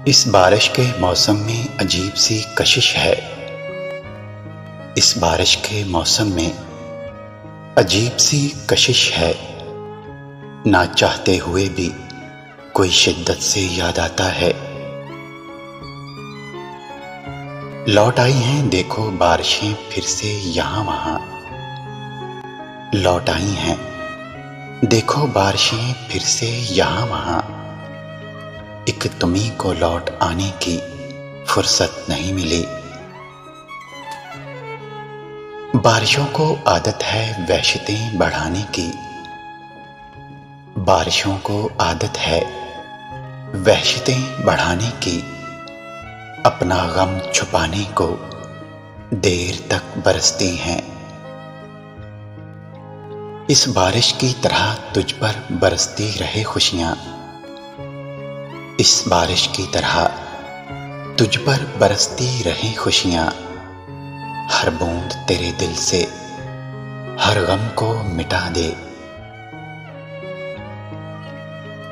इस बारिश के मौसम में अजीब सी कशिश है। इस बारिश के मौसम में अजीब सी कशिश है। ना चाहते हुए भी कोई शिद्दत से याद आता है। लौट आई हैं देखो बारिशें फिर से यहाँ वहाँ। लौट आई हैं देखो बारिशें फिर से यहाँ वहाँ। एक तुम्हीं को लौट आने की फुर्सत नहीं मिली। बारिशों को आदत है वहशतें बढ़ाने की। बारिशों को आदत है वहशतें बढ़ाने की। अपना गम छुपाने को देर तक बरसती हैं। इस बारिश की तरह तुझ पर बरसती रहे खुशियां। इस बारिश की तरह तुझ पर बरसती रहे खुशियां। हर बूंद तेरे दिल से हर गम को मिटा दे।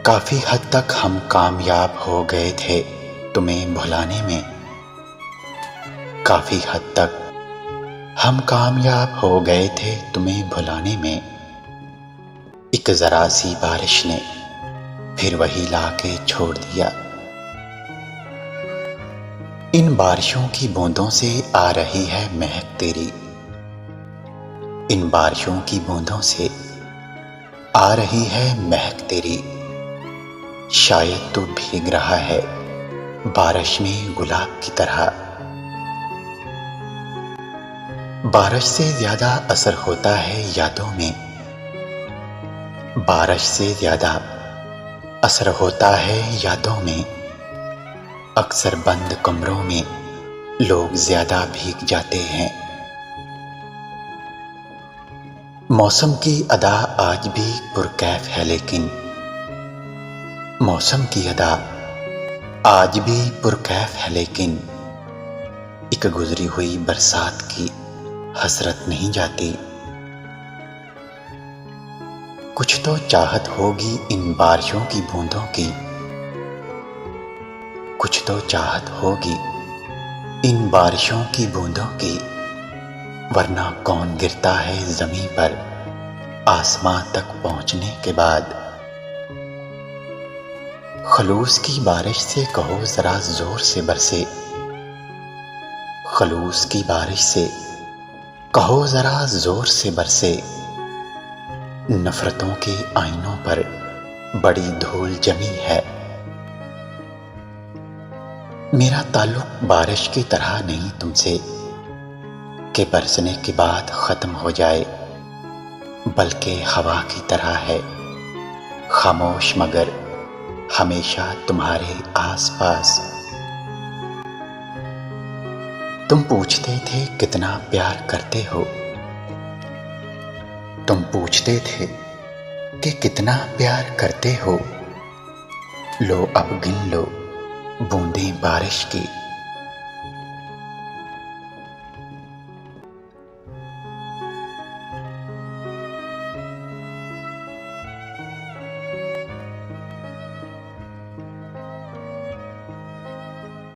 काफी हद तक हम कामयाब हो गए थे तुम्हें भुलाने में। काफी हद तक हम कामयाब हो गए थे तुम्हें भुलाने में। एक जरा सी बारिश ने फिर वही लाके छोड़ दिया। इन बारिशों की बूंदों से आ रही है महक तेरी। इन बारिशों की बूंदों से आ रही है महक तेरी। शायद तू भीग रहा है बारिश में गुलाब की तरह। बारिश से ज्यादा असर होता है यादों में। बारिश से ज्यादा असर होता है यादों में। अक्सर बंद कमरों में लोग ज्यादा भीग जाते हैं। मौसम की अदा आज भी पुरकैफ है लेकिन मौसम की अदा आज भी पुरकैफ है लेकिन एक गुजरी हुई बरसात की हसरत नहीं जाती। कुछ तो चाहत होगी इन बारिशों की बूंदों की। कुछ तो चाहत होगी इन बारिशों की बूंदों की। वरना कौन गिरता है जमीन पर आसमां तक पहुंचने के बाद। खलूस की बारिश से कहो जरा जोर से बरसे। खलूस की बारिश से कहो जरा जोर से बरसे। नफरतों के आईनों पर बड़ी धूल जमी है। मेरा ताल्लुक बारिश की तरह नहीं तुमसे कि बरसने के बाद खत्म हो जाए, बल्कि हवा की तरह है खामोश मगर हमेशा तुम्हारे आसपास। तुम पूछते थे कितना प्यार करते हो। तुम पूछते थे कि कितना प्यार करते हो। लो अब गिन लो बूंदें बारिश की।